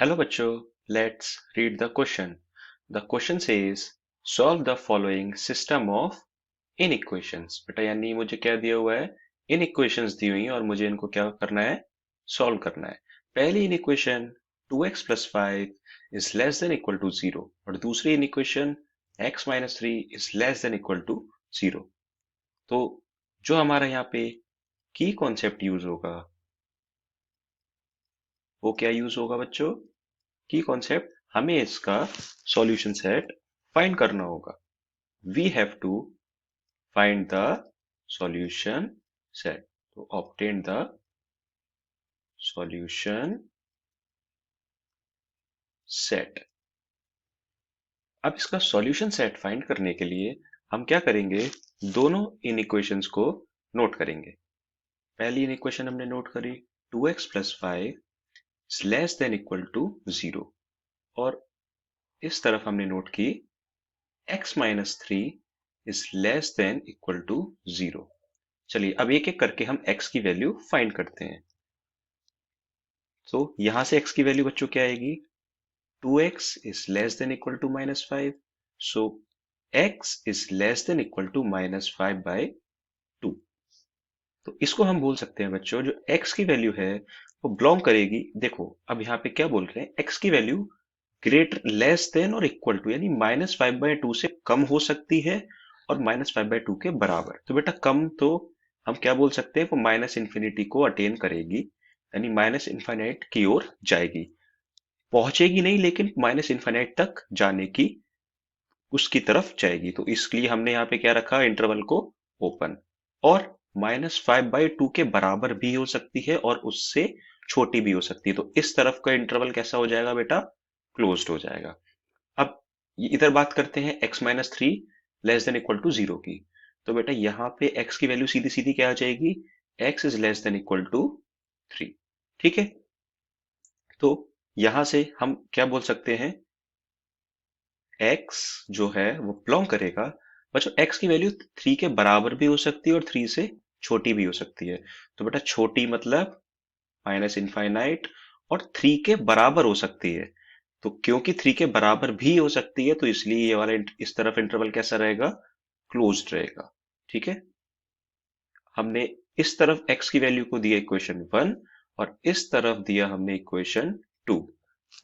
Hello bachcho, let's read the question. The question says solve the following system of inequations. बेटा यानी मुझे क्या दिया हुआ है? Inequations दी हुई हैं और मुझे इनको क्या करना है? Solve करना है. पहली inequation 2x plus 5 is less than equal to 0 और दूसरी inequation x minus 3 is less than equal to 0. तो जो हमारा यहाँ पे की कॉन्सेप्ट यूज होगा वो क्या यूज होगा बच्चों? की कॉन्सेप्ट हमें इसका सॉल्यूशन सेट फाइंड करना होगा. We have to find the solution set. तो ऑब्टेन द सॉल्यूशन सेट. अब इसका सॉल्यूशन सेट फाइंड करने के लिए हम क्या करेंगे? दोनों इन इक्वेशंस को नोट करेंगे. पहली इन इक्वेशन हमने नोट करी 2x plus 5 is less than equal to 0 और इस तरफ हमने नोट की x minus 3 is less than equal to 0. चलिए अब एक एक करके हम x की वैल्यू फाइंड करते हैं. तो यहां से x की वैल्यू बच्चों क्या आएगी? 2x is less than equal to minus 5. So x is less than equal to minus 5 by 2. तो इसको हम बोल सकते हैं बच्चों जो x की वैल्यू है वो बिलोंग करेगी. देखो अब यहाँ पे क्या बोल रहे हैं? x की वैल्यू ग्रेटर लेस देन और इक्वल टू यानी माइनस 5/2 से कम हो सकती है और -5/2 के बराबर. तो बेटा कम तो हम क्या बोल सकते हैं? वो माइनस इंफिनिटी को अटेन करेगी यानी माइनस इनफाइनाइट की ओर जाएगी. पहुंचेगी नहीं लेकिन माइनस इनफाइनाइट तक जाने की उसकी तरफ जाएगी. तो इसलिए हमने यहाँ पे क्या रखा? इंटरवल को ओपन. और -5/2 के बराबर भी हो सकती है और उससे छोटी भी हो सकती है. तो इस तरफ का इंटरवल कैसा हो जाएगा बेटा? क्लोज्ड हो जाएगा. अब इधर बात करते हैं x minus 3 less than equal to 0 की. तो बेटा यहाँ पे x की वैल्यू सीधी सीधी क्या आ जाएगी? x is less than equal to 3. ठीक है. तो यहां से हम क्या बोल सकते हैं? x जो है वो बिलोंग करेगा बच्चों. x की वैल्यू 3 के बराबर भी हो सकती है और 3 से छोटी भी हो सकती है. तो बेटा छोटी मतलब माइनस इनफाइनाइट और 3 के बराबर हो सकती है. तो क्योंकि 3 के बराबर भी हो सकती है तो इसलिए ये वाला इस तरफ इंटरवल कैसा रहेगा? क्लोज्ड रहेगा. ठीक है. हमने इस तरफ x की वैल्यू को दिया इक्वेशन 1 और इस तरफ दिया हमने इक्वेशन 2.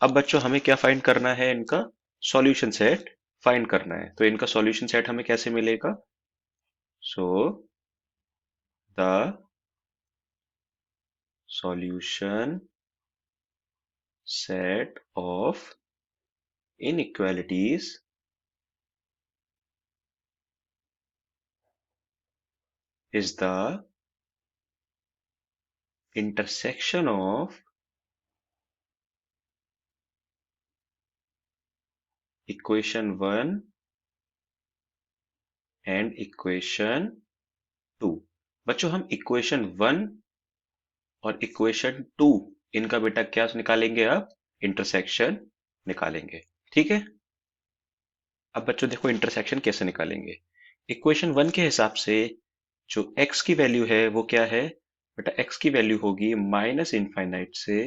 अब बच्चों हमें क्या फाइंड करना है? इनका सॉल्यूशन सेट फाइंड करना है. तो इनका सॉल्यूशन सेट हमें कैसे मिलेगा? So the solution set of inequalities is the intersection of equation 1 and equation 2. बच्चों हम इक्वेशन 1 और इक्वेशन 2 इनका बेटा क्या निकालेंगे? अब इंटरसेक्शन निकालेंगे. ठीक है. अब बच्चों देखो इंटरसेक्शन कैसे निकालेंगे. इक्वेशन 1 के हिसाब से जो x की वैल्यू है वो क्या है? बेटा x की वैल्यू होगी माइनस इनफाइनाइट से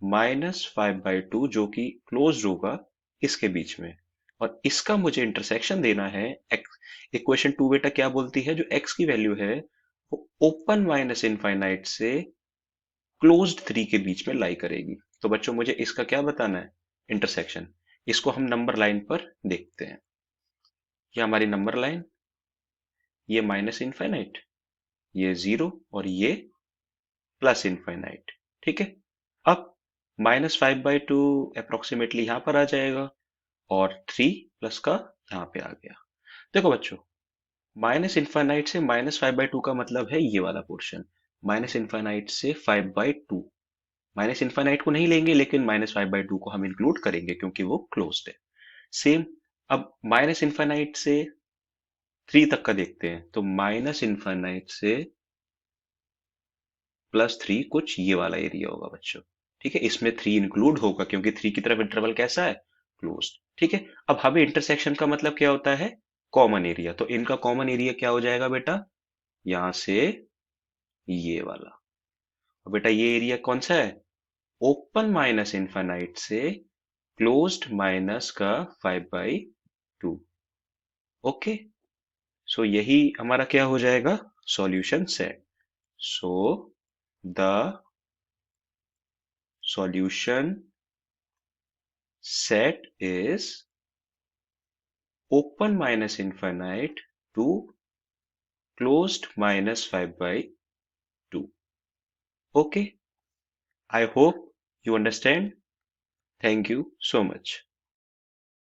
-5/2 जो कि क्लोज होगा इसके बीच में. और इसका मुझे इंटरसेक्शन देना है. इक्वेशन 2 बेटा क्या बोलती है? जो x की वैल्यू है वो ओपन माइनस इनफाइनाइट से क्लोज्ड 3 के बीच में लाई करेगी. तो बच्चों मुझे इसका क्या बताना है? इंटरसेक्शन. इसको हम नंबर लाइन पर देखते हैं. ये हमारी नंबर लाइन, ये माइनस इनफाइनाइट, ये 0 और ये प्लस इनफाइनाइट. ठीक है. अब -5/2 अप्रोक्सीमेटली यहां पर आ जाएगा और 3 प्लस का यहां पे आ गया. देखो बच्चों माइनस इनफाइनाइट से -5/2 का मतलब है ये वाला पोर्शन. माइनस इनफाइनाइट से 5/2 माइनस इनफाइनाइट को नहीं लेंगे लेकिन -5/2 को हम इंक्लूड करेंगे क्योंकि वो क्लोज्ड है. सेम. अब माइनस इनफाइनाइट से 3 तक का देखते हैं. तो माइनस इनफाइनाइट से +3 कुछ ये वाला एरिया होगा बच्चों. ठीक है. इसमें 3 इंक्लूड होगा क्योंकि 3 की तरफ इंटरवल कैसा है? क्लोज्ड. ठीक है. अब हमें इंटरसेक्शन का मतलब क्या होता है? Common area. तो इनका कॉमन एरिया क्या हो जाएगा बेटा? यहां से ये वाला. और बेटा ये एरिया कौन सा है? ओपन माइनस इनफाइनाइट से क्लोज्ड माइनस का 5/2। ओके, सो यही हमारा क्या हो जाएगा, solution set. So the solution set is open minus infinite to closed minus 5/2. Okay, I hope you understand. Thank you so much.